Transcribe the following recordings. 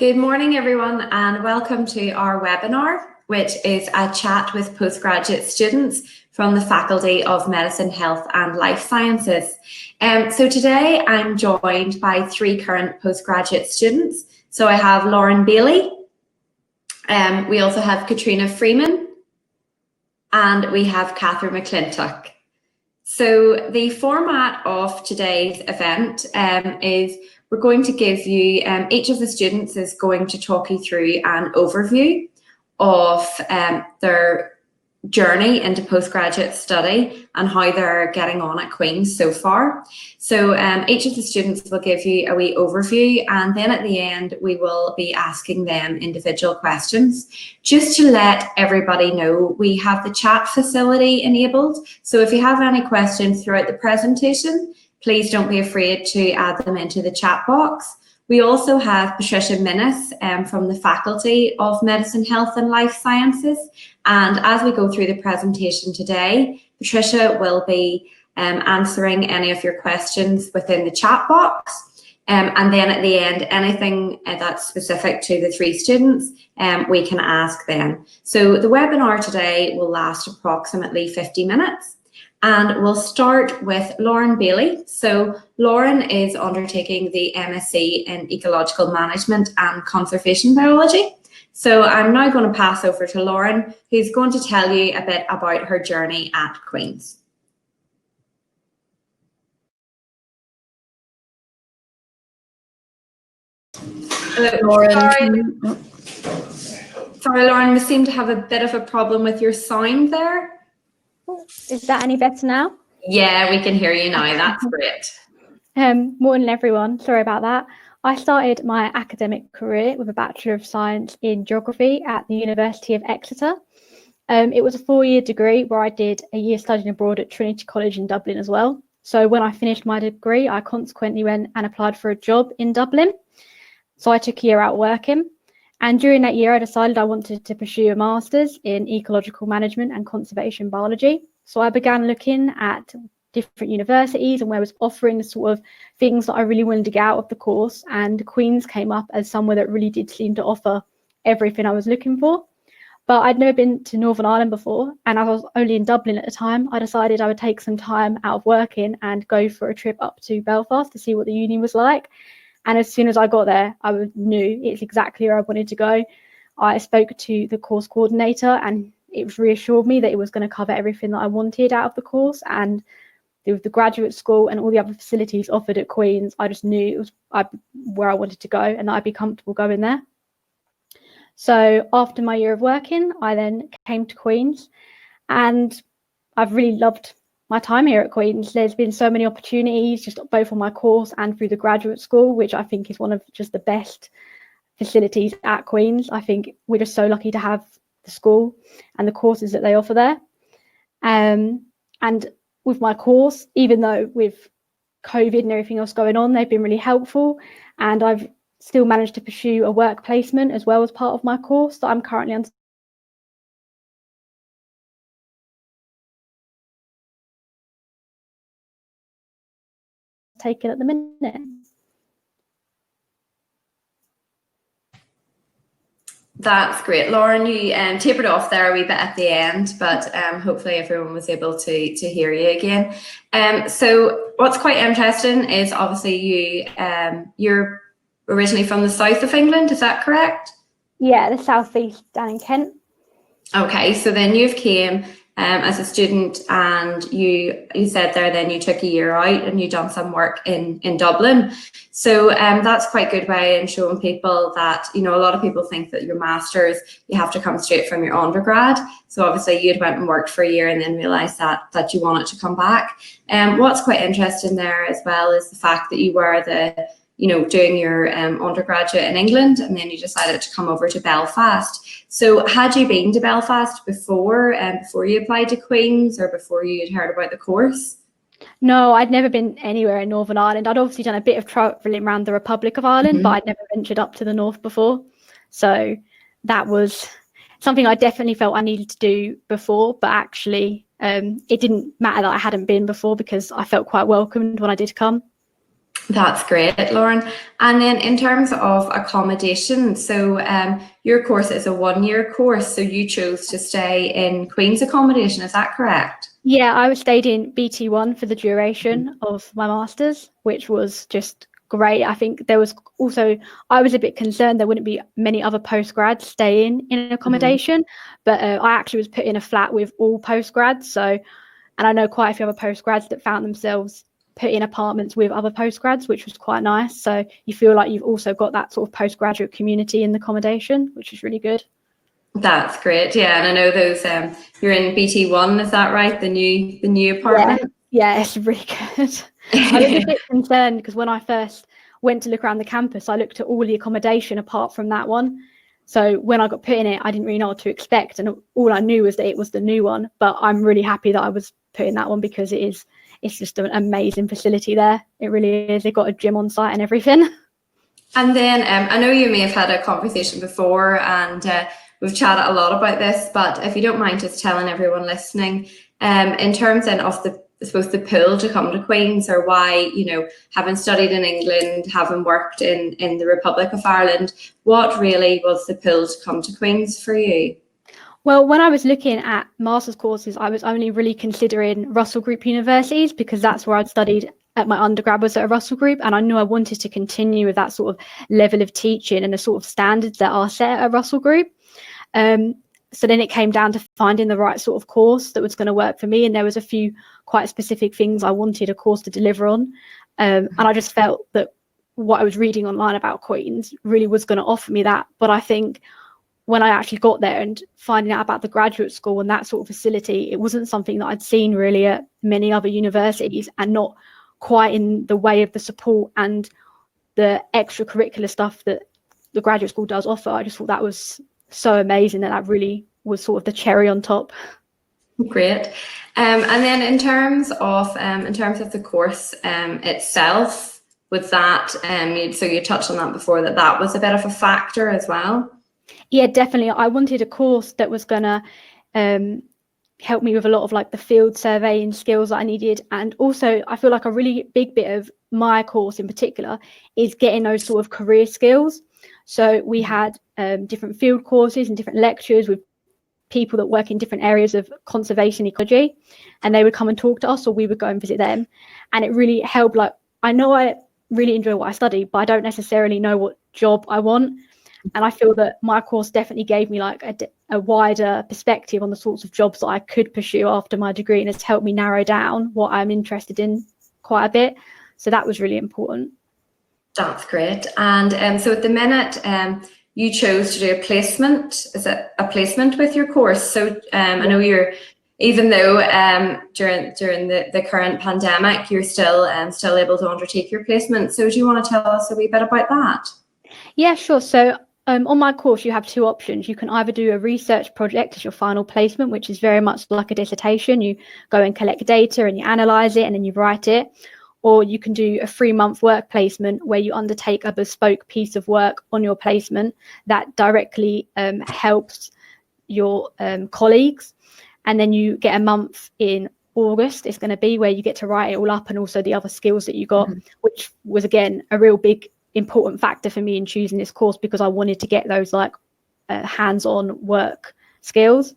Good morning, everyone, and welcome to our webinar, which is a chat with postgraduate students from the Faculty of Medicine, Health and Life Sciences. So today I'm joined by three current postgraduate students. So I have Lauren Bailey, we also have Katrina Freeman, and we have Katherine McClintock. So the format of today's event is we're going to give you, each of the students is going to talk you through an overview of their journey into postgraduate study and how they're getting on at Queen's so far. So each of the students will give you a wee overview, and then at the end we will be asking them individual questions. Just to let everybody know, we have the chat facility enabled, so if you have any questions throughout the presentation, please don't be afraid to add them into the chat box. We also have Patricia Minnis from the Faculty of Medicine, Health and Life Sciences. And as we go through the presentation today, Patricia will be answering any of your questions within the chat box. And then at the end, anything that's specific to the three students, we can ask them. So the webinar today will last approximately 50 minutes. And we'll start with Lauren Bailey. So Lauren is undertaking the MSc in Ecological Management and Conservation Biology. So I'm now going to pass over to Lauren, who's going to tell you a bit about her journey at Queen's. Hello, Lauren. Sorry, Lauren, we seem to have a bit of a problem with your sound there. Is that any better now? Yeah, we can hear you now. That's great. Morning, everyone. Sorry about that. I started my academic career with a Bachelor of Science in Geography at the University of Exeter. It was a 4-year degree where I did a year studying abroad at Trinity College in Dublin as well. So when I finished my degree, I consequently went and applied for a job in Dublin. So I took a year out working. And during that year, I decided I wanted to pursue a master's in ecological management and conservation biology. So I began looking at different universities and where I was offering the sort of things that I really wanted to get out of the course. And Queen's came up as somewhere that really did seem to offer everything I was looking for. But I'd never been to Northern Ireland before, and I was only in Dublin at the time. I decided I would take some time out of working and go for a trip up to Belfast to see what the uni was like. And as soon as I got there, I knew it's exactly where I wanted to go. I spoke to the course coordinator, and it reassured me that it was going to cover everything that I wanted out of the course. And with the graduate school and all the other facilities offered at Queen's, I just knew it was where I wanted to go and that I'd be comfortable going there. So after my year of working, I then came to Queen's, and I've really loved my time here at Queen's. There's been so many opportunities, just both on my course and through the graduate school, which I think is one of just the best facilities at Queen's. I think we're just so lucky to have the school and the courses that they offer there. And with my course, even though with COVID and everything else going on, they've been really helpful. And I've still managed to pursue a work placement as well as part of my course that I'm currently taken at the minute. That's great. Lauren, you tapered off there a wee bit at the end, but hopefully everyone was able to hear you again. So what's quite interesting is obviously you're originally from the south of England, is that correct? Yeah, the southeast, down in Kent. Okay, so then you've came as a student, and you said there then you took a year out and you done some work in Dublin. So that's quite a good way in showing people that, you know, a lot of people think that your master's, you have to come straight from your undergrad. So obviously you'd went and worked for a year and then realised that you wanted to come back. What's quite interesting there as well is the fact that you were doing your undergraduate in England, and then you decided to come over to Belfast. So had you been to Belfast before you applied to Queen's, or before you had heard about the course? No, I'd never been anywhere in Northern Ireland. I'd obviously done a bit of travelling around the Republic of Ireland, but I'd never ventured up to the north before. So that was something I definitely felt I needed to do before, but actually it didn't matter that I hadn't been before, because I felt quite welcomed when I did come. That's great, Lauren. And then in terms of accommodation, so your course is a 1-year course, so you chose to stay in Queen's accommodation, is that correct? Yeah, I stayed in BT1 for the duration of my master's, which was just great. I think there was also, I was a bit concerned there wouldn't be many other postgrads staying in accommodation, but I actually was put in a flat with all postgrads. So, and I know quite a few other postgrads that found themselves put in apartments with other postgrads, which was quite nice. So you feel like you've also got that sort of postgraduate community in the accommodation, which is really good. That's great, yeah. And I know those you're in BT1, is that right? The new apartment? Yeah, it's really good. I was a bit concerned because when I first went to look around the campus, I looked at all the accommodation apart from that one. So when I got put in it, I didn't really know what to expect, and all I knew was that it was the new one. But I'm really happy that I was put in that one because it's just an amazing facility there. It really is. They've got a gym on site and everything. And then I know you may have had a conversation before, and we've chatted a lot about this, but if you don't mind just telling everyone listening, in terms then of I suppose the pull to come to Queen's, or why, having studied in England, having worked in the Republic of Ireland, what really was the pull to come to Queen's for you? Well, when I was looking at master's courses, I was only really considering Russell Group universities because that's where I'd studied at my undergrad, was at a Russell Group, and I knew I wanted to continue with that sort of level of teaching and the sort of standards that are set at a Russell Group. So then it came down to finding the right sort of course that was going to work for me, and there was a few quite specific things I wanted a course to deliver on, and I just felt that what I was reading online about Queen's really was going to offer me that. But I think when I actually got there and finding out about the graduate school and that sort of facility, it wasn't something that I'd seen really at many other universities, and not quite in the way of the support and the extracurricular stuff that the graduate school does offer. I just thought that was so amazing, that really was sort of the cherry on top. Great. And then in terms of the course itself, was that so you touched on that before, that was a bit of a factor as well? Yeah, definitely. I wanted a course that was going to help me with a lot of like the field surveying skills that I needed. And also I feel like a really big bit of my course in particular is getting those sort of career skills. So we had different field courses and different lectures with people that work in different areas of conservation ecology, and they would come and talk to us, or we would go and visit them. And it really helped. Like, I know I really enjoy what I study, but I don't necessarily know what job I want. And I feel that my course definitely gave me like a wider perspective on the sorts of jobs that I could pursue after my degree, and it's helped me narrow down what I'm interested in quite a bit. So that was really important. That's great. And so at the minute, you chose to do a placement. Is it a placement with your course? So I know even though during the current pandemic, you're still able to undertake your placement. So do you want to tell us a wee bit about that? Yeah, sure. So on my course, you have two options. You can either do a research project as your final placement, which is very much like a dissertation. You go and collect data and you analyse it and then you write it. Or you can do a 3-month work placement where you undertake a bespoke piece of work on your placement that directly helps your colleagues. And then you get a month in August, it's going to be, where you get to write it all up, and also the other skills that you got, which was, again, a real big important factor for me in choosing this course, because I wanted to get those like hands-on work skills.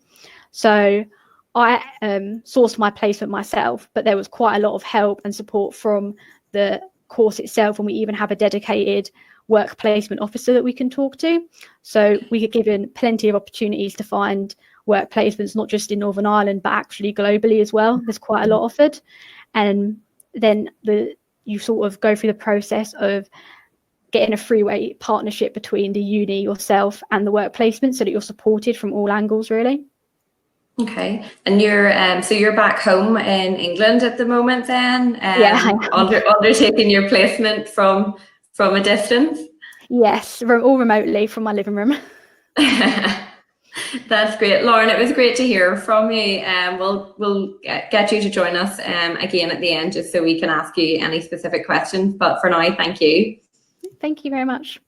So I sourced my placement myself, but there was quite a lot of help and support from the course itself, and we even have a dedicated work placement officer that we can talk to. So we get given plenty of opportunities to find work placements, not just in Northern Ireland, but actually globally as well. There's quite a lot offered. And then you sort of go through the process of getting a three-way partnership between the uni, yourself, and the work placement, so that you're supported from all angles, really. Okay, and you're so you're back home in England at the moment, then? Yeah, undertaking your placement from a distance. Yes, all remotely from my living room. That's great, Lauren. It was great to hear from you. We'll get you to join us again at the end, just so we can ask you any specific questions. But for now, thank you. Thank you very much.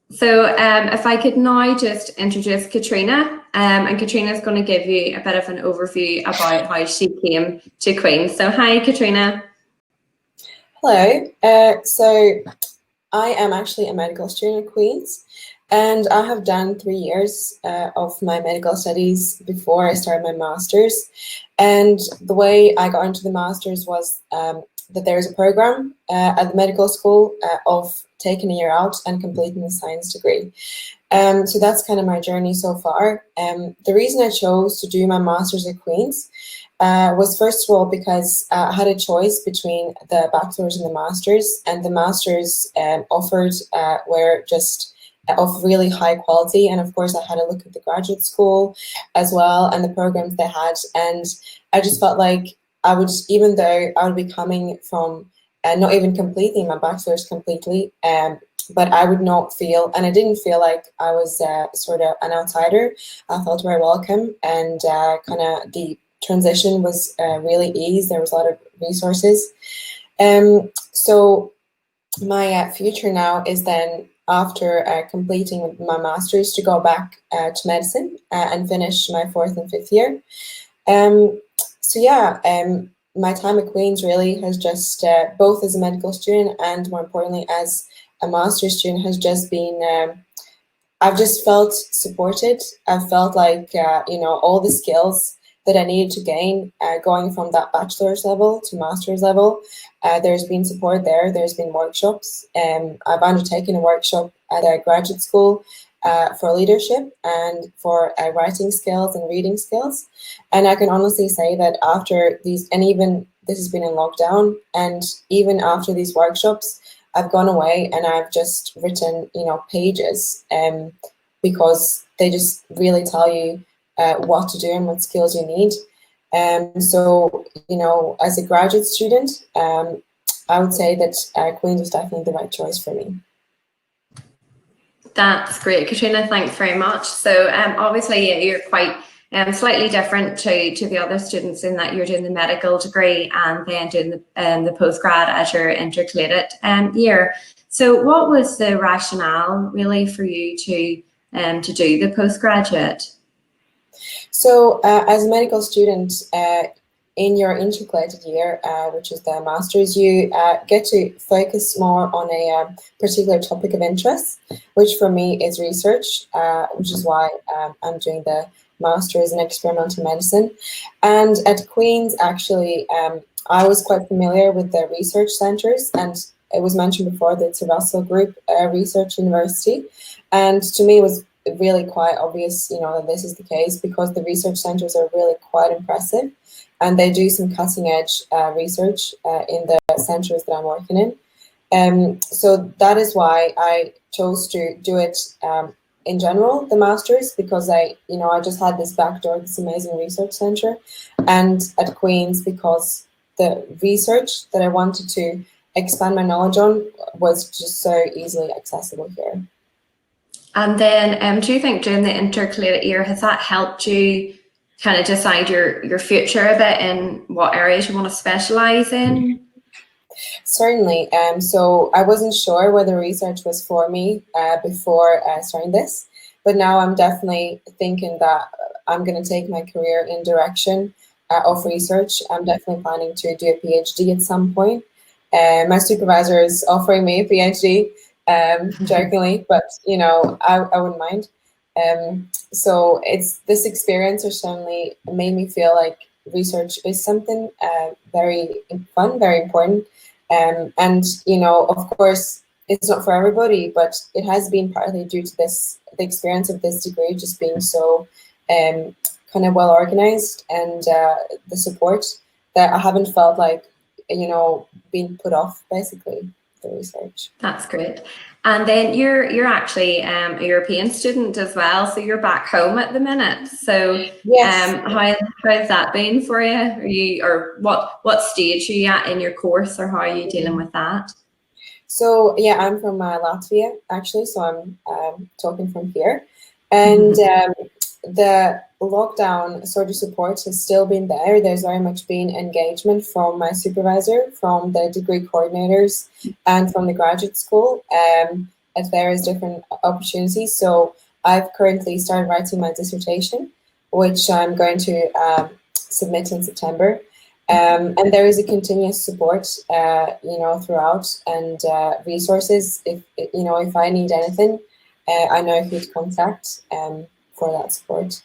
So if I could now just introduce Katrina, and Katrina's going to give you a bit of an overview about how she came to Queen's. So hi, Katrina. Hello. So I am actually a medical student at Queen's, and I have done 3 years of my medical studies before I started my master's. And the way I got into the master's was that there's a program at the medical school of taking a year out and completing a science degree. So that's kind of my journey so far. The reason I chose to do my master's at Queen's was first of all because I had a choice between the bachelor's and the master's offered were just of really high quality, and of course I had a look at the graduate school as well and the programs they had, and I just felt like I would, even though I would be coming from not even completing my bachelor's completely, but I would not feel, and I didn't feel like I was sort of an outsider. I felt very welcome, and kind of the transition was really easy. There was a lot of resources. So my future now is then, after completing my master's, to go back to medicine and finish my 4th and 5th year. So yeah, my time at Queen's really has just, both as a medical student and more importantly as a master's student, has just been, I've just felt supported. I've felt like, all the skills that I needed to gain going from that bachelor's level to master's level. There's been support there. There's been workshops. I've undertaken a workshop at a graduate school for leadership and for writing skills and reading skills. And I can honestly say that after these, and even this has been in lockdown, and even after these workshops, I've gone away and I've just written, pages, because they just really tell you what to do and what skills you need. So, as a graduate student, I would say that Queen's was definitely the right choice for me. That's great, Katrina. Thanks very much. So obviously you're quite slightly different to the other students in that you're doing the medical degree and then doing the postgrad as your intercalated year. So what was the rationale really for you to do the postgraduate? So as a medical student, in your intercalated year, which is the master's, you get to focus more on a particular topic of interest, which for me is research, which is why I'm doing the master's in experimental medicine. And at Queen's, actually, I was quite familiar with the research centres, and it was mentioned before that it's a Russell Group research university. And to me, it was really quite obvious, that this is the case, because the research centres are really quite impressive. And they do some cutting edge research in the centres that I'm working in. So that is why I chose to do it in general, the master's, because I just had this backdoor, this amazing research centre, and at Queen's because the research that I wanted to expand my knowledge on was just so easily accessible here. And then do you think during the intercalated year, has that helped you kind of decide your future a bit in what areas you want to specialise in? Certainly. So I wasn't sure whether research was for me before starting this, but now I'm definitely thinking that I'm going to take my career in direction of research. I'm definitely planning to do a PhD at some point. My supervisor is offering me a PhD, jokingly, but I wouldn't mind. So it's this experience has certainly made me feel like research is something very fun, very important. And of course, it's not for everybody, but it has been partly due to the experience of this degree just being so kind of well organized, and the support that I haven't felt like being put off, basically, the research. That's great. And then you're actually a European student as well, so you're back home at the minute. So yes. How has that been for you? Or what stage are you at in your course, or how are you dealing with that? So yeah, I'm from Latvia actually, so I'm talking from here, and the lockdown sort of support has still been there. There's very much been engagement from my supervisor, from the degree coordinators, and from the graduate school at various different opportunities. So I've currently started writing my dissertation, which I'm going to submit in September. And there is a continuous support, throughout, and resources. If I need anything, I know who to contact for that support.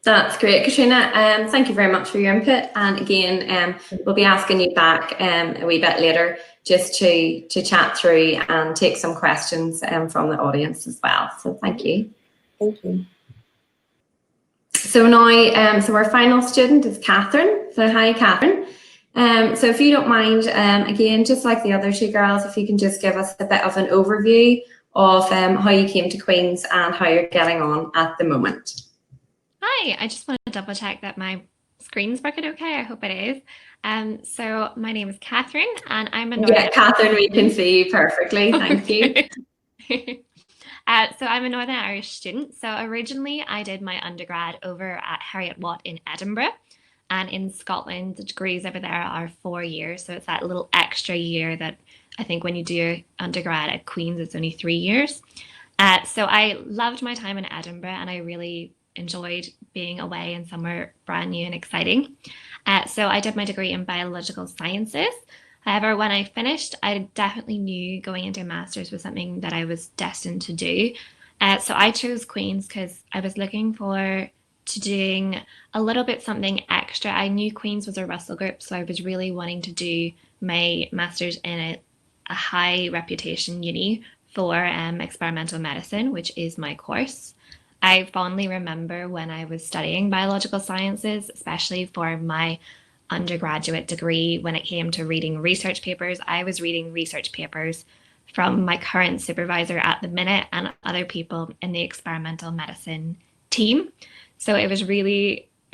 That's great, Katrina. Thank you very much for your input. And again, we'll be asking you back a wee bit later just to chat through and take some questions from the audience as well. So thank you. Thank you. So now, so our final student is Katherine. So hi, Katherine. So if you don't mind, again, just like the other two girls, if you can just give us a bit of an overview of how you came to Queen's and how you're getting on at the moment. Hi, I just want to double check that my screen's working okay. I hope it is. So my name is Katherine and I'm a Northern... Yeah, Katherine, we can see you perfectly. Thank you. So I'm a Northern Irish student. So originally I did my undergrad over at Heriot Watt in Edinburgh, and in Scotland the degrees over there are 4 years. So it's that little extra year that I think when you do your undergrad at Queen's it's only 3 years. So I loved my time in Edinburgh and I really enjoyed being away in somewhere brand new and exciting. So I did my degree in biological sciences. However, when I finished, I definitely knew going into a master's was something that I was destined to do. So I chose Queen's because I was looking forward to doing a little bit something extra. I knew Queen's was a Russell group, so I was really wanting to do my master's in a high reputation uni for experimental medicine, which is my course. I fondly remember when I was studying biological sciences, especially for my undergraduate degree, when it came to reading research papers, I was reading research papers from my current supervisor at the minute and other people in the experimental medicine team. So it was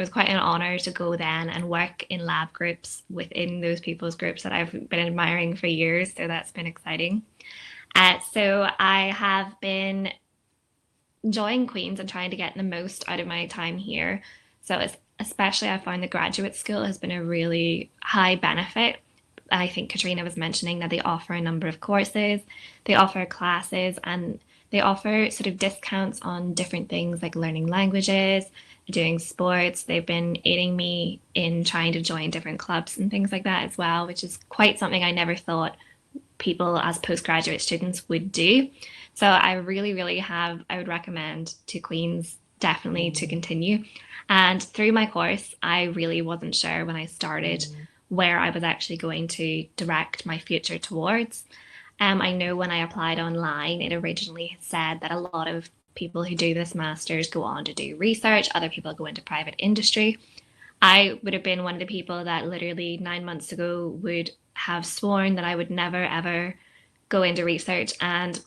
quite an honor to go then and work in lab groups within those people's groups that I've been admiring for years. So that's been exciting. So I have been enjoying Queen's and trying to get the most out of my time here. So especially I found the graduate school has been a really high benefit. I think Katrina was mentioning that they offer a number of courses, they offer classes, and they offer sort of discounts on different things like learning languages, doing sports. They've been aiding me in trying to join different clubs and things like that as well, which is quite something I never thought people as postgraduate students would do. So I really I would recommend to Queen's definitely to continue. And through my course, I really wasn't sure when I started where I was actually going to direct my future towards. I know when I applied online, it originally said that a lot of people who do this master's go on to do research, other people go into private industry. I would have been one of the people that literally 9 months ago would have sworn that I would never ever go into research, and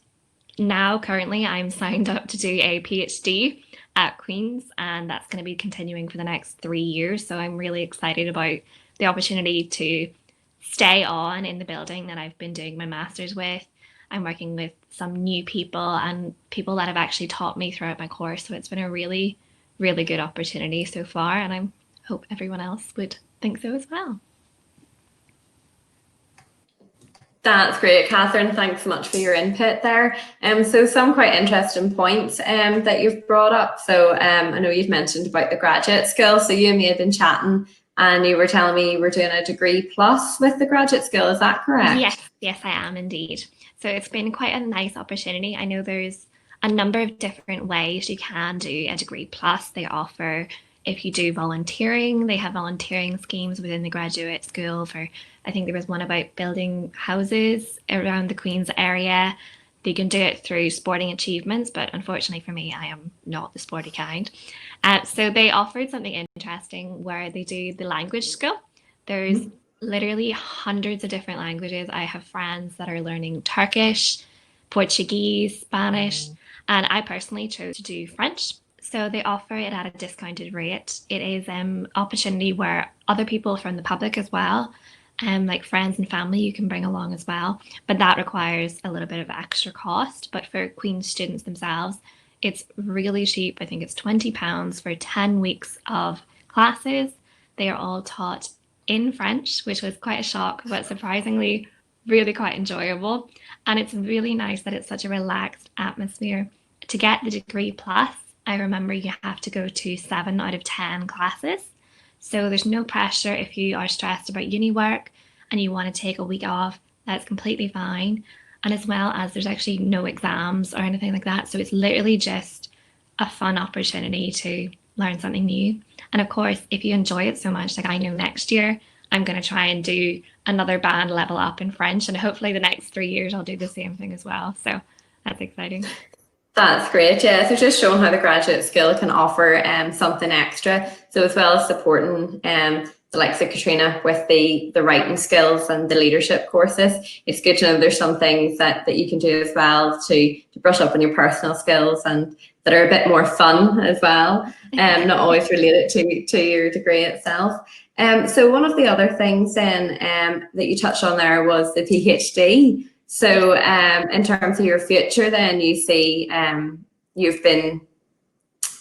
now currently I'm signed up to do a PhD at Queen's, and that's going to be continuing for the next 3 years. So I'm really excited about the opportunity to stay on in the building that I've been doing my master's with. I'm working with some new people and people that have actually taught me throughout my course. So it's been a really good opportunity so far, and I hope everyone else would think so as well. That's great, Katherine. Thanks so much for your input there. So some quite interesting points that you've brought up. So I know you've mentioned about the graduate school. So you and me had been chatting and you were telling me you were doing a degree plus with the graduate school. Is that correct? Yes, I am indeed. So it's been quite a nice opportunity. I know there's a number of different ways you can do a degree plus. They offer, if you do volunteering, they have volunteering schemes within the graduate school for, I think there was one about building houses around the Queen's area. They can do it through sporting achievements, but unfortunately for me, I am not the sporty kind. So they offered something interesting where they do the language school. There's literally hundreds of different languages. I have friends that are learning Turkish, Portuguese, Spanish, and I personally chose to do French. So they offer it at a discounted rate. It is an opportunity where other people from the public as well, like friends and family, you can bring along as well. But that requires a little bit of extra cost. But for Queen's students themselves, it's really cheap. I think it's £20 for 10 weeks of classes. They are all taught in French, which was quite a shock, but surprisingly really quite enjoyable. And it's really nice that it's such a relaxed atmosphere. To get the degree plus, I remember you have to go to 7 out of 10 classes. So there's no pressure if you are stressed about uni work and you want to take a week off, that's completely fine. And as well as there's actually no exams or anything like that. So it's literally just a fun opportunity to learn something new. And of course, if you enjoy it so much, like I know next year, I'm going to try and do another band level up in French. And hopefully the next 3 years, I'll do the same thing as well. So that's exciting. That's great, yeah. So just showing how the graduate skill can offer something extra. So as well as supporting the likes of Katrina with the writing skills and the leadership courses, it's good to know there's some things that you can do as well to brush up on your personal skills and that are a bit more fun as well, not always related to your degree itself. So one of the other things then that you touched on there was the PhD. So in terms of your future, then you see you've been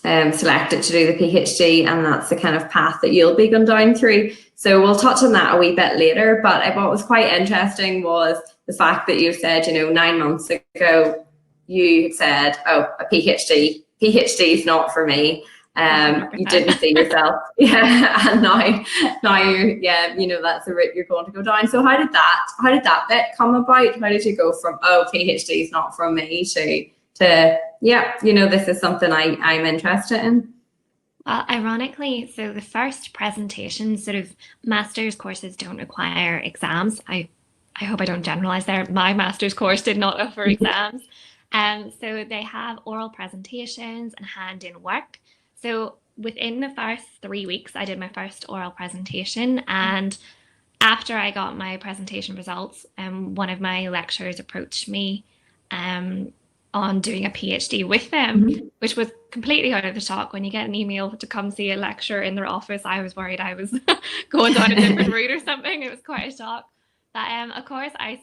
selected to do the PhD, and that's the kind of path that you'll be going down through. So we'll touch on that a wee bit later. But what was quite interesting was the fact that you said, 9 months ago, you said, "Oh, a PhD is not for me." You didn't see yourself, and now you're, that's the route you're going to go down. So how did that bit come about? How did you go from PhD is not from me to this is something I'm interested in? Well, ironically, so the first presentation, sort of master's courses don't require exams. I hope I don't generalize there. My master's course did not offer exams. So they have oral presentations and hand-in work. So within the first 3 weeks, I did my first oral presentation. And after I got my presentation results, one of my lecturers approached me on doing a PhD with them, which was completely out of the shock. When you get an email to come see a lecturer in their office, I was worried I was going down a different route or something. It was quite a shock. But of course, I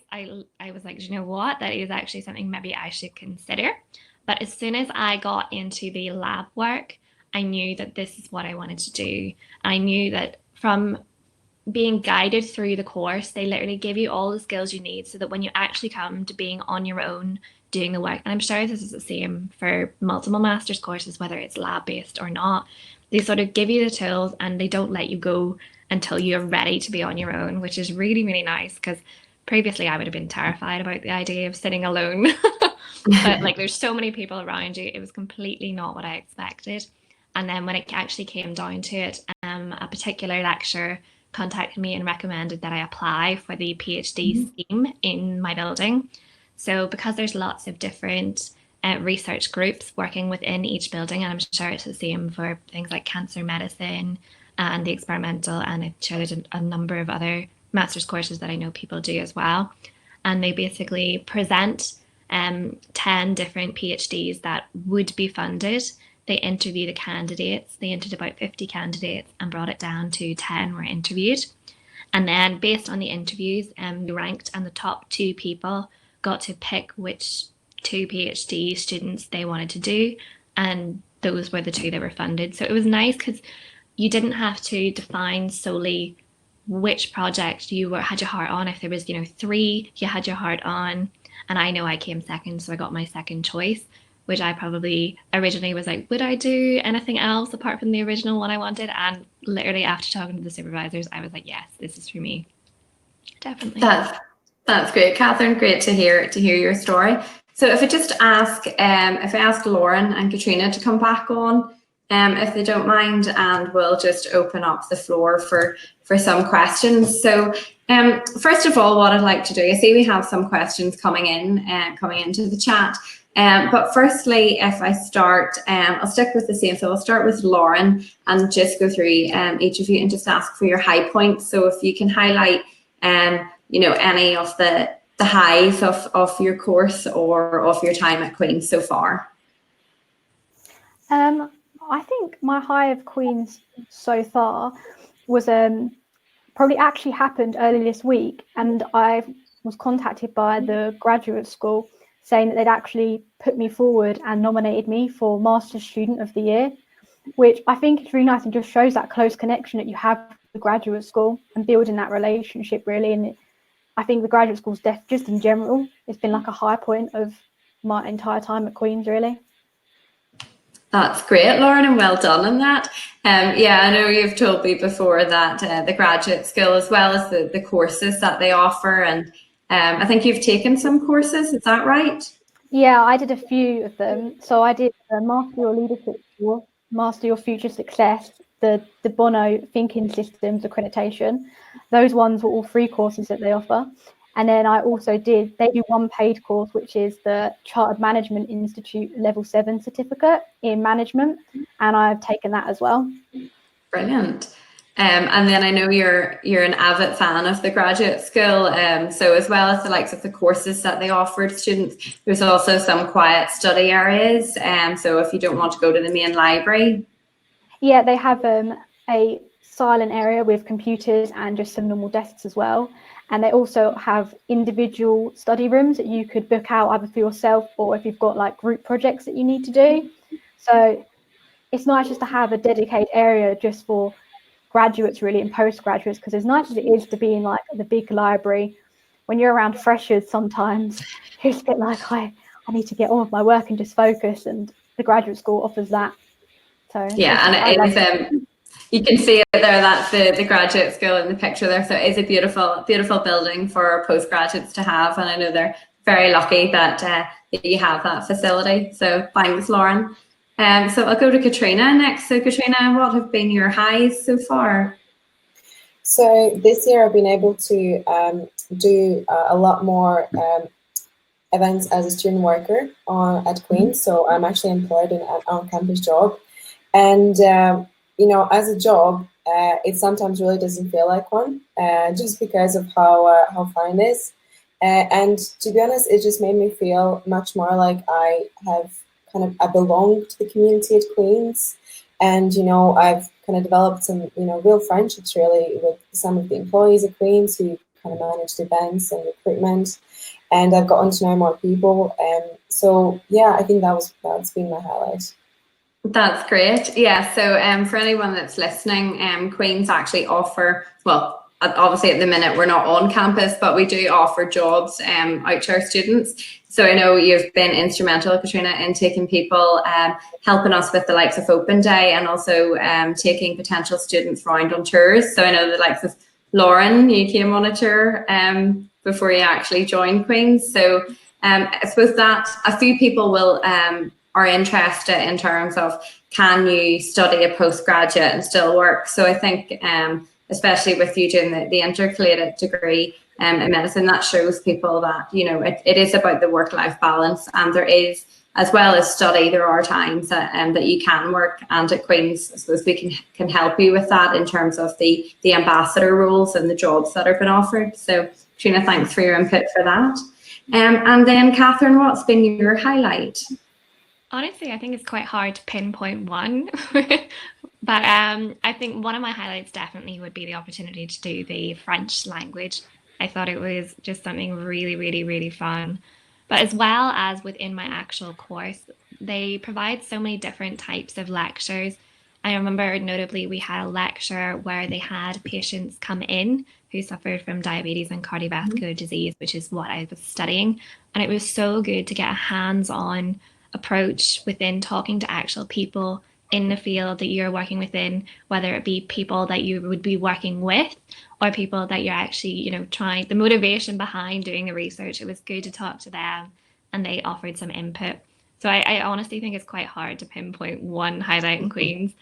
was like, you know what? That is actually something maybe I should consider. But as soon as I got into the lab work, I knew that this is what I wanted to do. I knew that from being guided through the course, they literally give you all the skills you need so that when you actually come to being on your own doing the work, and I'm sure this is the same for multiple master's courses, whether it's lab-based or not, they sort of give you the tools and they don't let you go until you're ready to be on your own, which is really, really nice, because previously I would have been terrified about the idea of sitting alone. But there's so many people around you, it was completely not what I expected. And then when it actually came down to it, a particular lecturer contacted me and recommended that I apply for the PhD scheme in my building. So because there's lots of different research groups working within each building, and I'm sure it's the same for things like cancer medicine and the experimental, and I'm sure there's a number of other master's courses that I know people do as well. And they basically present 10 different PhDs that would be funded. They interview the candidates. They interviewed about 50 candidates and brought it down to 10 were interviewed. And then based on the interviews, we ranked, and the top 2 people got to pick which 2 PhD students they wanted to do. And those were the 2 that were funded. So it was nice because you didn't have to define solely which project you had your heart on. If there was, 3 you had your heart on, and I know I came second, so I got my second choice, which I probably originally was like, would I do anything else apart from the original one I wanted? And literally after talking to the supervisors, I was like, yes, this is for me. Definitely. That's great, Katherine. Great to hear your story. So if I ask Lauren and Katrina to come back on, if they don't mind, and we'll just open up the floor for some questions. So first of all, what I'd like to do, I see we have some questions coming into the chat. But firstly, if I start, I'll stick with the same. So I'll start with Lauren and just go through each of you and just ask for your high points. So if you can highlight, any of the highs of your course or of your time at Queen's so far. I think my high of Queen's so far was probably actually happened early this week, and I was contacted by the graduate school saying that they'd actually put me forward and nominated me for Master's Student of the Year, which I think is really nice and just shows that close connection that you have with the graduate school and building that relationship, really. And I think the graduate school's just in general, it's been like a high point of my entire time at Queen's, really. That's great, Lauren, and well done on that. Yeah, I know you've told me before that the graduate school, as well as the courses that they offer, and I think you've taken some courses, is that right? Yeah, I did a few of them. So I did the Master Your Leadership course, Master Your Future Success, the Bono Thinking Systems accreditation. Those ones were all free courses that they offer. And then I also they do one paid course, which is the Chartered Management Institute Level 7 certificate in management. And I've taken that as well. Brilliant. And then I know you're an avid fan of the graduate school. So as well as the likes of the courses that they offered students, there's also some quiet study areas. So if you don't want to go to the main library. Yeah, they have a silent area with computers and just some normal desks as well. And they also have individual study rooms that you could book out either for yourself or if you've got like group projects that you need to do. So it's nice just to have a dedicated area just for graduates really and postgraduates, because as nice as it is to be in like the big library, when you're around freshers sometimes it's a bit like I need to get on with my work and just focus, and the graduate school offers that. So yeah, and it is you can see it there, that's the graduate school in the picture there. So it is a beautiful building for postgraduates to have, and I know they're very lucky that you have that facility. So thanks, Lauren. So I'll go to Katrina next. So Katrina, what have been your highs so far? So this year I've been able to do a lot more events as a student worker at Queen's. So I'm actually employed in an on-campus job. And, you know, as a job, it sometimes really doesn't feel like one, just because of how fun it is. And to be honest, it just made me feel much more like I belong to the community at Queen's. And, you know, I've kind of developed some, you know, real friendships really with some of the employees at Queen's who kind of managed events and recruitment. And I've gotten to know more people. And so, yeah, I think that's been my highlight. That's great. Yeah, so for anyone that's listening, Queen's actually offer, well, obviously at the minute we're not on campus, but we do offer jobs out to our students. So I know you've been instrumental, Katrina, in taking people, helping us with the likes of Open Day, and also taking potential students round on tours. So I know the likes of Lauren, you came on a tour before you actually joined Queen's. So I suppose that a few people will are interested in terms of, can you study a postgraduate and still work? So I think especially with you doing the intercalated degree in medicine, that shows people that, you know, it is about the work-life balance, and there is, as well as study, there are times that you can work, and at Queen's I suppose we can help you with that in terms of the ambassador roles and the jobs that have been offered. So Katrina, thanks for your input for that. And then Katherine, what's been your highlight? Honestly, I think it's quite hard to pinpoint one, but I think one of my highlights definitely would be the opportunity to do the French language. I thought it was just something really, really, really fun. But as well as within my actual course, they provide so many different types of lectures. I remember notably we had a lecture where they had patients come in who suffered from diabetes and cardiovascular disease, which is what I was studying. And it was so good to get a hands-on approach within talking to actual people in the field that you're working within, whether it be people that you would be working with or people that you're actually, you know, trying, the motivation behind doing the research. It was good to talk to them and they offered some input. So I honestly think it's quite hard to pinpoint one highlight in Queen's.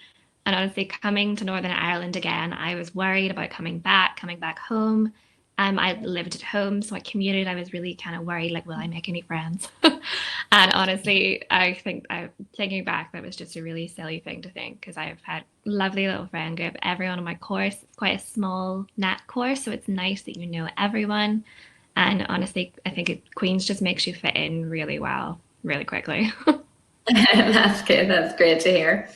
And honestly, coming to Northern Ireland again, I was worried about coming back home. I lived at home, so I commuted. I was really kind of worried, like, will I make any friends? And honestly, I think thinking back, that was just a really silly thing to think, because I've had a lovely little friend group. Everyone on my course, it's quite a small net course, so it's nice that you know everyone. And honestly, I think Queen's just makes you fit in really well, really quickly. That's good. That's great to hear.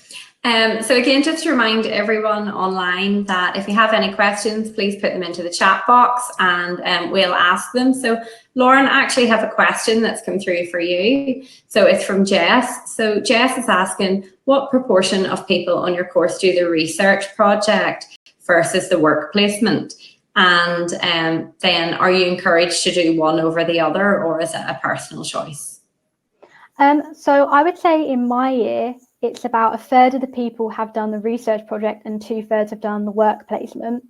So again, just to remind everyone online that if you have any questions, please put them into the chat box and we'll ask them. So Lauren, I actually have a question that's come through for you. So it's from Jess. So Jess is asking, what proportion of people on your course do the research project versus the work placement? And then are you encouraged to do one over the other, or is it a personal choice? So I would say in my year, it's about a third of the people have done the research project and 2/3 have done the work placement.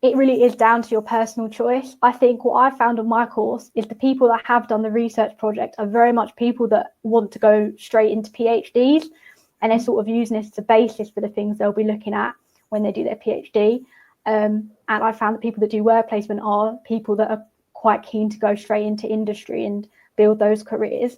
It really is down to your personal choice. I think what I found on my course is the people that have done the research project are very much people that want to go straight into PhDs, and they're sort of using this as a basis for the things they'll be looking at when they do their PhD. And I found that people that do work placement are people that are quite keen to go straight into industry and build those careers.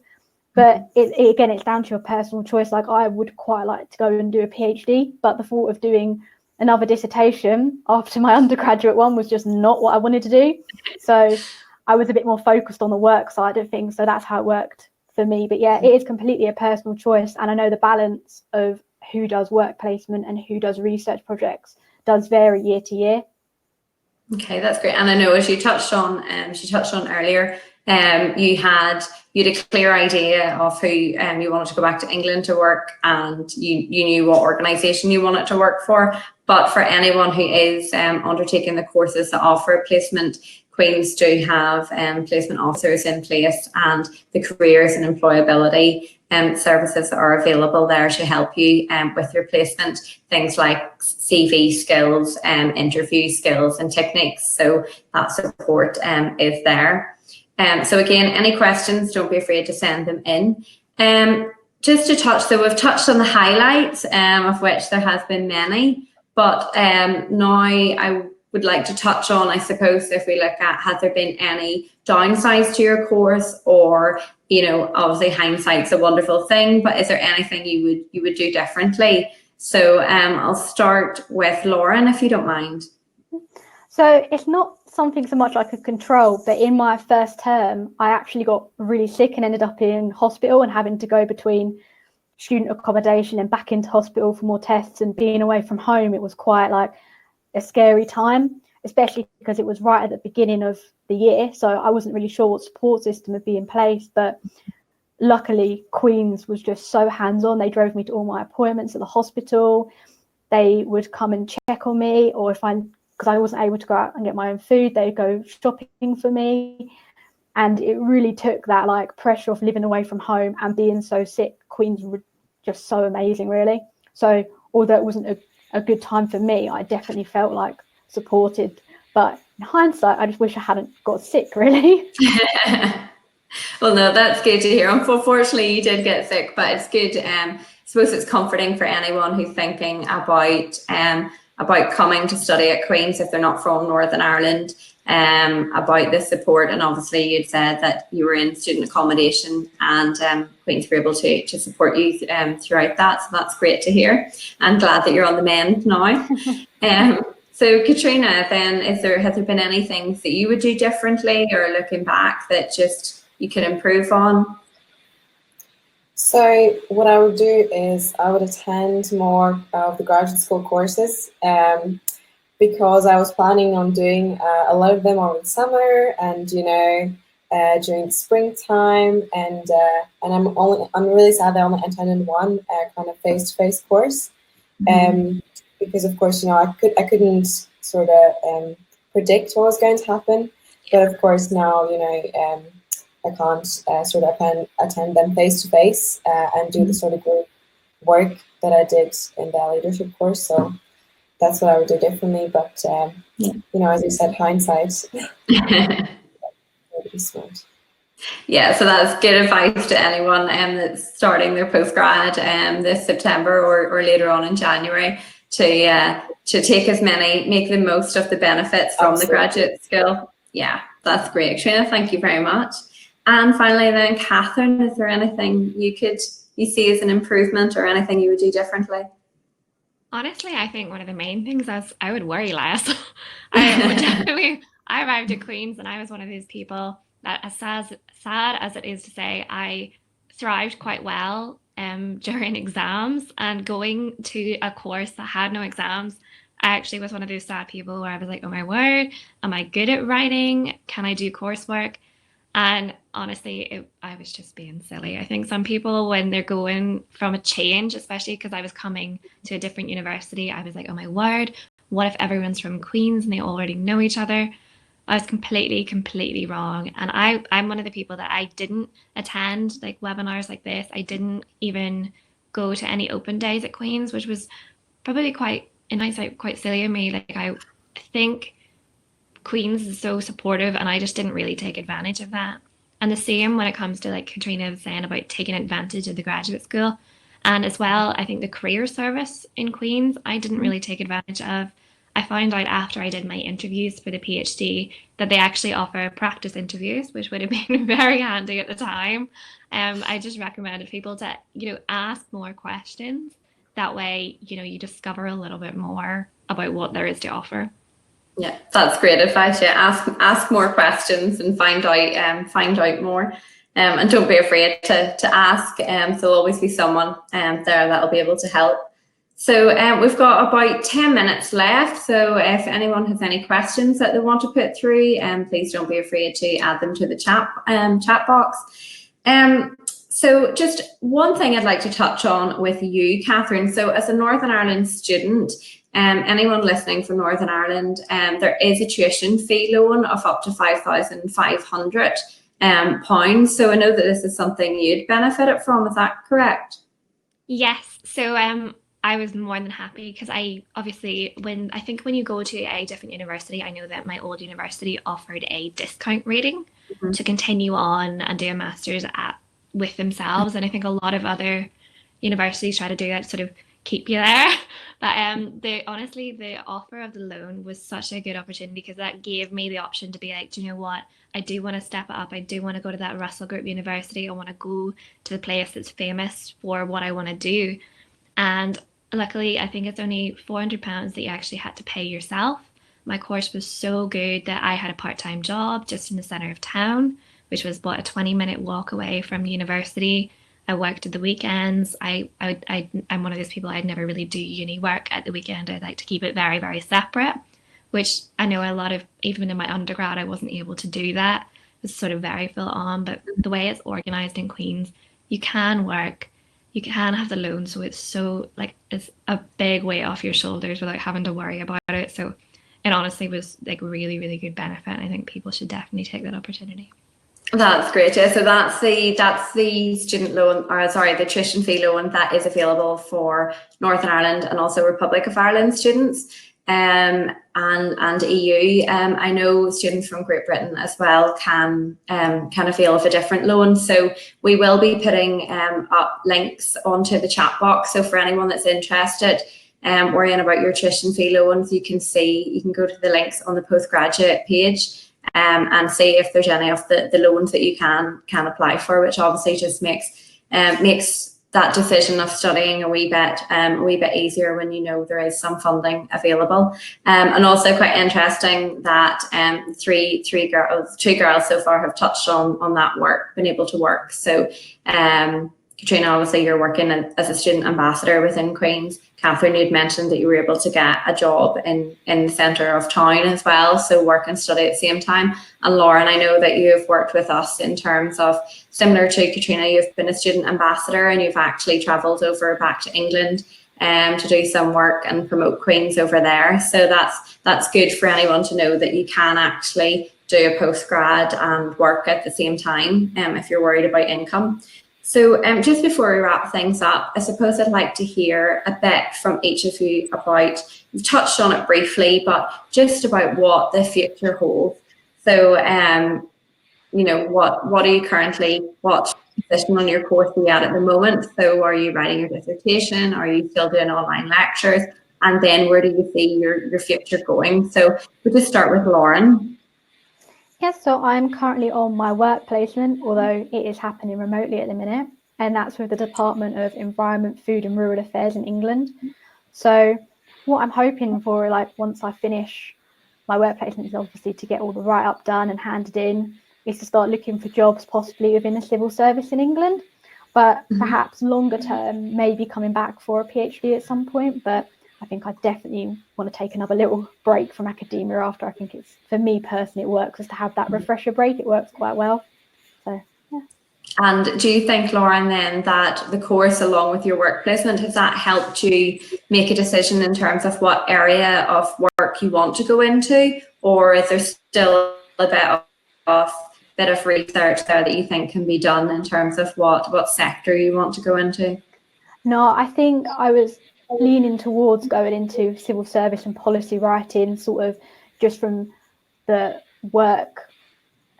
But again, it's down to your personal choice. Like, I would quite like to go and do a PhD, but the thought of doing another dissertation after my undergraduate one was just not what I wanted to do. So I was a bit more focused on the work side of things. So that's how it worked for me. But yeah, it is completely a personal choice. And I know the balance of who does work placement and who does research projects does vary year to year. Okay, that's great. And I know, as you touched on, earlier, you had a clear idea of who you wanted to go back to England to work, and you knew what organisation you wanted to work for. But for anyone who is undertaking the courses that offer placement, Queen's do have placement officers in place, and the careers and employability services that are available there to help you with your placement, things like CV skills, interview skills and techniques. So that support is there. So again, any questions, don't be afraid to send them in. Just to touch, so we've touched on the highlights, of which there has been many, but now I would like to touch on, I suppose, if we look at, has there been any downsides to your course? Or, you know, obviously hindsight's a wonderful thing, but is there anything you would do differently? So I'll start with Lauren, if you don't mind. So it's not something so much I could control, but in my first term, I actually got really sick and ended up in hospital and having to go between student accommodation and back into hospital for more tests, and being away from home. It was quite like a scary time, especially because it was right at the beginning of the year. So I wasn't really sure what support system would be in place, but luckily Queen's was just so hands-on. They drove me to all my appointments at the hospital. They would come and check on me, or because I wasn't able to go out and get my own food, they'd go shopping for me. And it really took that like pressure off living away from home and being so sick. Queen's were just so amazing, really. So although it wasn't a good time for me, I definitely felt like supported. But in hindsight, I just wish I hadn't got sick, really. Well, no, that's good to hear. Unfortunately, you did get sick, but it's good. I suppose it's comforting for anyone who's thinking about coming to study at Queen's if they're not from Northern Ireland, about the support. And obviously you'd said that you were in student accommodation, and Queen's were able to support you throughout that. So that's great to hear. I'm glad that you're on the mend now. So Katrina, then, has there been any things that you would do differently, or looking back, that just you could improve on? So what I would do is I would attend more of the graduate school courses, because I was planning on doing a lot of them over the summer, and during springtime, and I'm really sad that I only attended one kind of face-to-face course, because of course I couldn't sort of predict what was going to happen, but of course now I can't I can attend them face to face and do the sort of group work that I did in the leadership course. So that's what I would do differently. But as you said, hindsight. Be smart. Yeah, so that's good advice to anyone that's starting their postgrad this September or later on in January, to make the most of the benefits from the graduate skill. Yeah, that's great, Katrina. Thank you very much. And finally then, Katherine, is there anything you see as an improvement, or anything you would do differently? Honestly, I think one of the main things is I would worry less. I arrived at Queen's and I was one of those people that, as sad as it is to say, I thrived quite well during exams, and going to a course that had no exams, I actually was one of those sad people where I was like, oh my word, am I good at writing? Can I do coursework? And honestly, I was just being silly. I think some people, when they're going from a change, especially because I was coming to a different university, I was like, oh my word, what if everyone's from Queen's and they already know each other? I was completely wrong. And I'm one of the people that I didn't attend like webinars like this. I didn't even go to any open days at Queen's, which was probably quite, in hindsight, quite silly of me. Like, I think Queen's is so supportive, and I just didn't really take advantage of that. And the same when it comes to, like Katrina was saying, about taking advantage of the graduate school. And as well, I think the career service in Queen's, I didn't really take advantage of. I found out after I did my interviews for the PhD that they actually offer practice interviews, which would have been very handy at the time. I just recommended people to, ask more questions. That way, you discover a little bit more about what there is to offer. Yeah, that's great advice. Yeah, ask more questions and find out more. And don't be afraid to ask. So there'll always be someone there that'll be able to help. So we've got about 10 minutes left. So if anyone has any questions that they want to put through, please don't be afraid to add them to the chat box. So just one thing I'd like to touch on with you, Katherine. So as a Northern Ireland student, anyone listening from Northern Ireland, there is a tuition fee loan of up to £5,500. So I know that this is something you'd benefited from. Is that correct? Yes. So I was more than happy, because I obviously, when you go to a different university, I know that my old university offered a discount rating to continue on and do a master's with themselves, and I think a lot of other universities try to do that to sort of keep you there. But honestly, the offer of the loan was such a good opportunity, because that gave me the option to be like, do you know what? I do want to step it up. I do want to go to that Russell Group University. I want to go to the place that's famous for what I want to do. And luckily, I think it's only £400 that you actually had to pay yourself. My course was so good that I had a part-time job just in the centre of town, which was about a 20-minute walk away from the university. I worked at the weekends. I'm one of those people, I'd never really do uni work at the weekend. I'd like to keep it very, very separate, which I know a lot of, even in my undergrad, I wasn't able to do that. It was sort of very full on, but the way it's organised in Queen's, you can work, you can have the loan, so it's it's a big weight off your shoulders without having to worry about it. So it honestly was like really, really good benefit. I think people should definitely take that opportunity. That's great. Yeah, so that's the student loan, or sorry, the tuition fee loan that is available for Northern Ireland and also Republic of Ireland students, and EU. I know students from Great Britain as well can kind of avail of a different loan. So we will be putting up links onto the chat box. So for anyone that's interested, worrying about your tuition fee loans, you can go to the links on the postgraduate page. And see if there's any of the loans that you can apply for, which obviously just makes that decision of studying a wee bit easier when you know there is some funding available. And also quite interesting that two girls so far have touched on that work, been able to work. So Katrina, obviously you're working as a student ambassador within Queen's. Katherine, you'd mentioned that you were able to get a job in the centre of town as well, so work and study at the same time. And Lauren, I know that you have worked with us in terms of, similar to Katrina, you've been a student ambassador and you've actually travelled over back to England to do some work and promote Queen's over there. So that's good for anyone to know that you can actually do a postgrad and work at the same time if you're worried about income. So just before we wrap things up, I suppose I'd like to hear a bit from each of you about, you've touched on it briefly, but just about what the future holds. So, what are you currently, what position on your course are you at the moment? So are you writing your dissertation? Are you still doing online lectures? And then where do you see your future going? So we'll just start with Lauren. Yes, so I'm currently on my work placement, although it is happening remotely at the minute, and that's with the Department of Environment, Food and Rural Affairs in England. So what I'm hoping for, like once I finish my work placement, is obviously to get all the write-up done and handed in, is to start looking for jobs possibly within the civil service in England, but perhaps longer term, maybe coming back for a PhD at some point. But I think I definitely want to take another little break from academia after. I think it's, for me personally, it works just to have that refresher break. It works quite well. So, yeah. And do you think, Lauren, then that the course along with your work placement, has that helped you make a decision in terms of what area of work you want to go into? Or is there still a bit of research there that you think can be done in terms of what sector you want to go into? No, I think I was leaning towards going into civil service and policy writing, sort of just from the work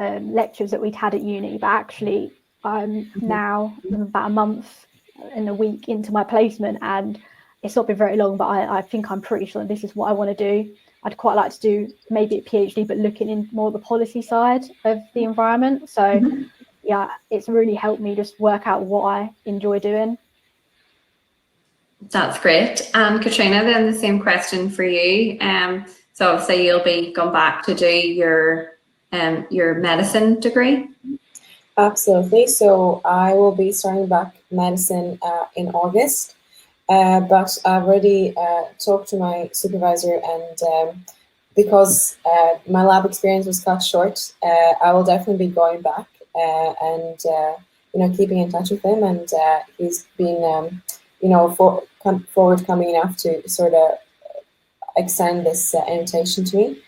lectures that we'd had at uni. But actually, I'm now about a month and a week into my placement, and it's not been very long, but I think I'm pretty sure this is what I want to do. I'd quite like to do maybe a PhD, but looking in more the policy side of the environment. So yeah, it's really helped me just work out what I enjoy doing. That's great. And Katrina, then the same question for you. So obviously you'll be going back to do your medicine degree. Absolutely. So I will be starting back medicine in August, but I've already talked to my supervisor, and because my lab experience was cut short, I will definitely be going back and keeping in touch with him. And he's been forward coming enough to sort of extend this invitation to me.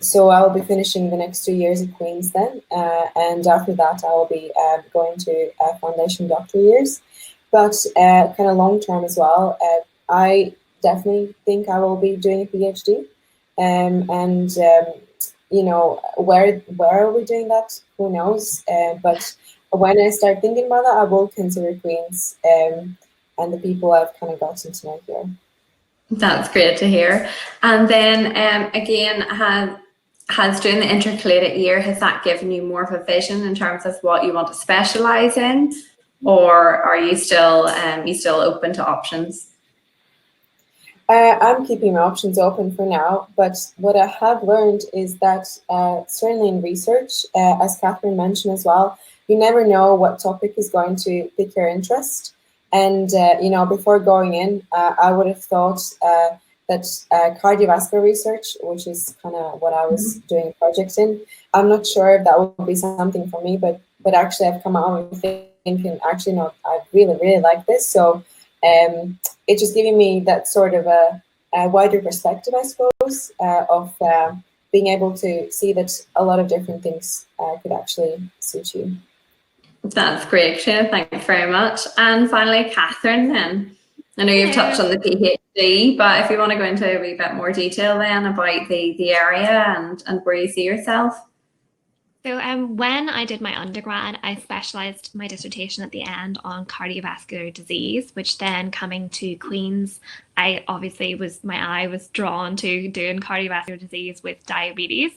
So I will be finishing the next 2 years at Queen's then, and after that I will be going to foundation doctor years. But kind of long term as well, I definitely think I will be doing a PhD. Where are we doing that? Who knows? But when I start thinking about that, I will consider Queen's and the people I've kind of gotten to know here. That's great to hear. And then again, has doing the intercalated year, has that given you more of a vision in terms of what you want to specialise in, or are you still open to options? I'm keeping my options open for now, but what I have learned is that certainly in research, as Katherine mentioned as well, you never know what topic is going to pique your interest. And, before going in, I would have thought that cardiovascular research, which is kind of what I was doing a project in, I'm not sure if that would be something for me, but actually I've come out with thinking, actually, no, I really, really like this. So it's just giving me that sort of a wider perspective, I suppose, of being able to see that a lot of different things could actually suit you. That's great, Katrina. Thank you very much. And finally, Katherine, then. I know you've touched on the PhD, but if you want to go into a wee bit more detail then about the area and where you see yourself. So when I did my undergrad, I specialised my dissertation at the end on cardiovascular disease, which then coming to Queen's, my eye was drawn to doing cardiovascular disease with diabetes.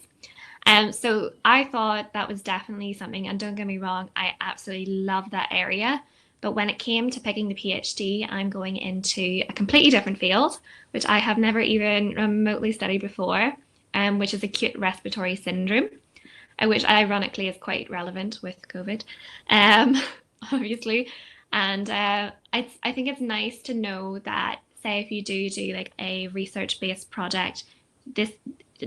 So I thought that was definitely something, and don't get me wrong, I absolutely love that area. But when it came to picking the PhD, I'm going into a completely different field, which I have never even remotely studied before, which is acute respiratory syndrome, which ironically is quite relevant with COVID, obviously. And I think it's nice to know that, say, if you do like a research-based project, this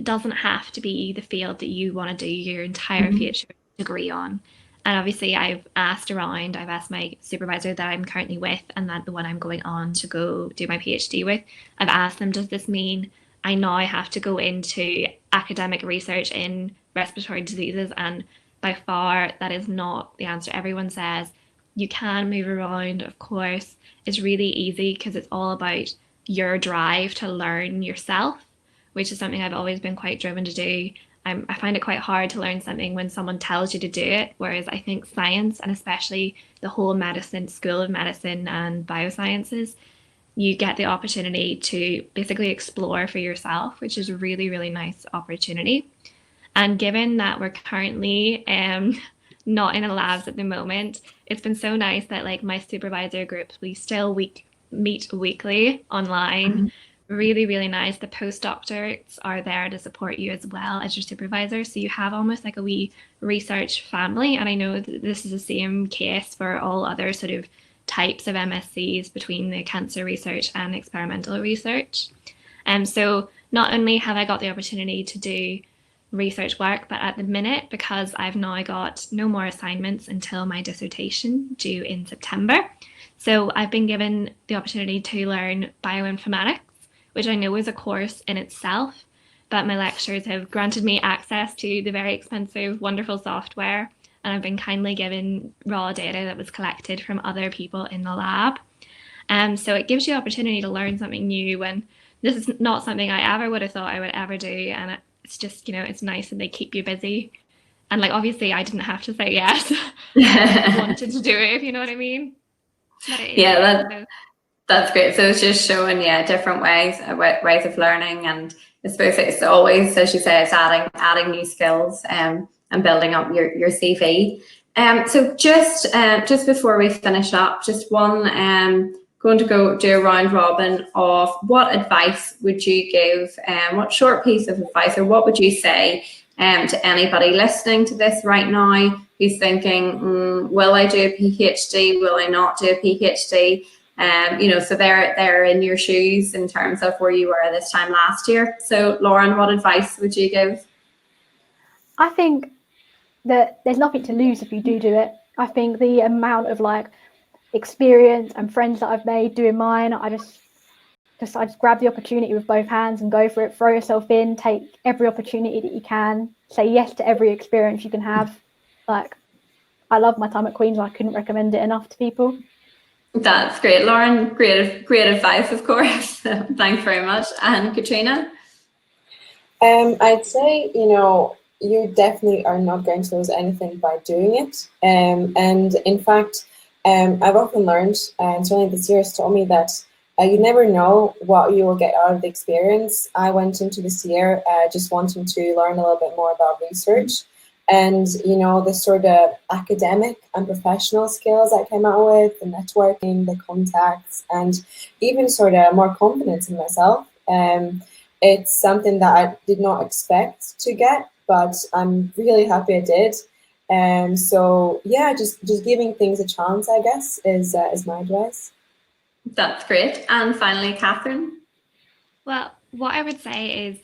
doesn't have to be the field that you want to do your entire PhD degree on. And obviously I've asked my supervisor that I'm currently with and that the one I'm going on to go do my PhD with, I've asked them, does this mean I now have to go into academic research in respiratory diseases? And by far that is not the answer. Everyone says you can move around, of course. It's really easy because it's all about your drive to learn yourself, which is something I've always been quite driven to do. I find it quite hard to learn something when someone tells you to do it, whereas I think science, and especially the whole school of medicine and biosciences, you get the opportunity to basically explore for yourself, which is a really, really nice opportunity. And given that we're currently not in a labs at the moment, it's been so nice that like my supervisor groups, we still meet weekly online. Really, really nice. The postdoctorates are there to support you as well as your supervisor. So you have almost like a wee research family. And I know that this is the same case for all other sort of types of MSCs between the cancer research and experimental research. So not only have I got the opportunity to do research work, but at the minute, because I've now got no more assignments until my dissertation due in September. So I've been given the opportunity to learn bioinformatics, which I know is a course in itself, but my lecturers have granted me access to the very expensive, wonderful software, and I've been kindly given raw data that was collected from other people in the lab. So it gives you opportunity to learn something new, and this is not something I ever would have thought I would ever do. And it's just, it's nice that they keep you busy. And like, obviously I didn't have to say yes. I wanted to do it, if you know what I mean. But it is Yeah, that's great. So it's just showing, different ways of learning, and I suppose it's always, as you say, it's adding new skills and building up your CV. So just before we finish up, just one going to go do a round robin of what advice would you give, what short piece of advice, or what would you say to anybody listening to this right now who's thinking, will I do a PhD? Will I not do a PhD? So they're in your shoes in terms of where you were this time last year. So Lauren, what advice would you give? I think that there's nothing to lose if you do it. I think the amount of like experience and friends that I've made doing mine, I just grab the opportunity with both hands and go for it. Throw yourself in, take every opportunity that you can, say yes to every experience you can have. Like, I love my time at Queen's. I couldn't recommend it enough to people. That's great, Lauren. Great advice, of course. Thanks very much. And Katrina? I'd say, you definitely are not going to lose anything by doing it. And in fact, I've often learned, and certainly this year has taught me, that you never know what you will get out of the experience. I went into this year just wanting to learn a little bit more about research. And, the sort of academic and professional skills I came out with, the networking, the contacts, and even sort of more confidence in myself. It's something that I did not expect to get, but I'm really happy I did. So yeah, just giving things a chance, I guess, is my advice. That's great. And finally, Katherine? Well, what I would say is,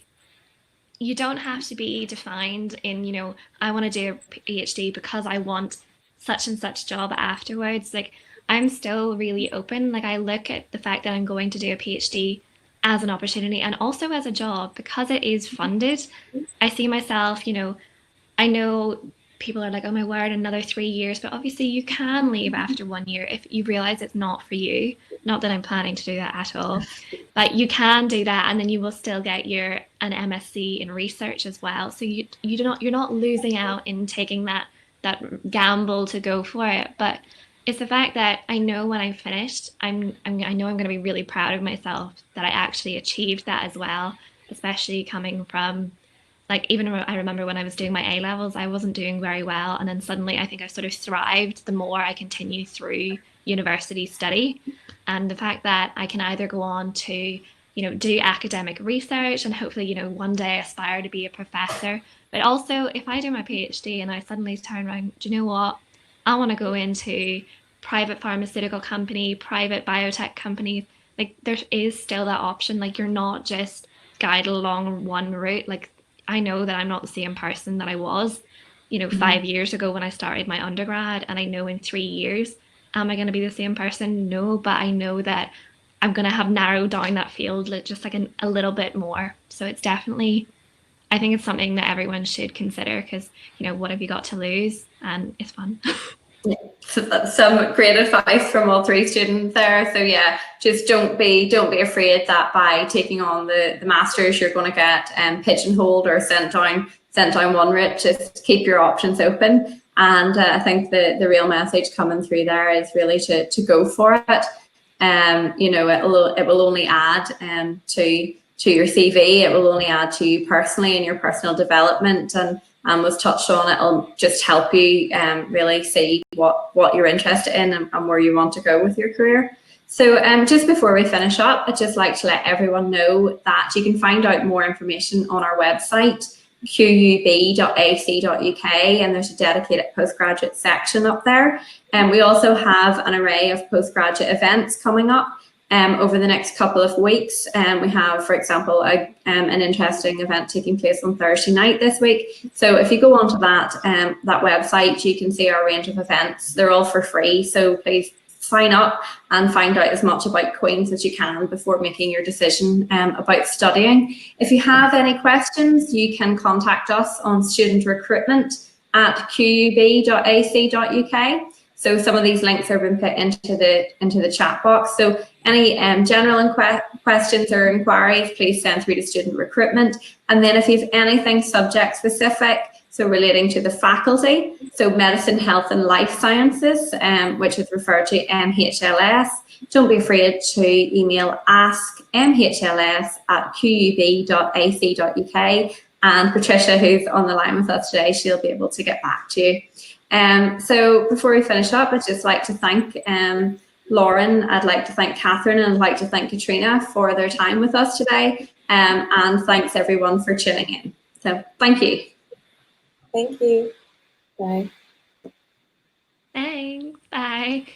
you don't have to be defined in, I want to do a PhD because I want such and such job afterwards. Like, I'm still really open. Like, I look at the fact that I'm going to do a PhD as an opportunity and also as a job because it is funded. I see myself, I know people are like, oh my word, another 3 years, but obviously you can leave after 1 year if you realize it's not for you. Not that I'm planning to do that at all, but you can do that, and then you will still get an MSc in research as well. So you're not losing out in taking that gamble to go for it. But it's the fact that I know when I'm finished, I know I'm going to be really proud of myself that I actually achieved that as well, especially coming from, like, even I remember when I was doing my A-levels, I wasn't doing very well. And then suddenly I think I sort of thrived the more I continue through university study. And the fact that I can either go on to, do academic research and hopefully, one day aspire to be a professor. But also, if I do my PhD and I suddenly turn around, do you know what? I want to go into private pharmaceutical company, private biotech companies. Like, there is still that option. Like, you're not just guided along one route. Like, I know that I'm not the same person that I was, 5 years ago when I started my undergrad. And I know in 3 years, am I going to be the same person? No, but I know that I'm going to have narrowed down that field just like a little bit more. So it's definitely, I think it's something that everyone should consider because, what have you got to lose? And it's fun. So that's some great advice from all three students there. So yeah, just don't be afraid that by taking on the masters you're going to get pigeonholed or sent down one route. Just keep your options open. And I think the real message coming through there is really to go for it. It will only add to your CV. It will only add to you personally in your personal development, and was touched on. It'll just help you really see what you're interested in and where you want to go with your career. So just before we finish up, I'd just like to let everyone know that you can find out more information on our website, qub.ac.uk, and there's a dedicated postgraduate section up there. And we also have an array of postgraduate events coming up over the next couple of weeks. We have, for example, an interesting event taking place on Thursday night this week. So if you go onto that website, you can see our range of events. They're all for free, so please sign up and find out as much about Queen's as you can before making your decision about studying. If you have any questions, you can contact us on student recruitment at qub.ac.uk. So some of these links have been put into the chat box. So any general questions or inquiries, please send through to student recruitment. And then if you have anything subject specific, so relating to the faculty, so medicine, health and life sciences, which is referred to MHLS, don't be afraid to email askmhls@qub.ac.uk. And Patricia, who's on the line with us today, she'll be able to get back to you. So before we finish up, I'd just like to thank Lauren, I'd like to thank Katherine, and I'd like to thank Katrina for their time with us today. And thanks everyone for tuning in. So thank you. Thank you. Bye. Thanks. Bye.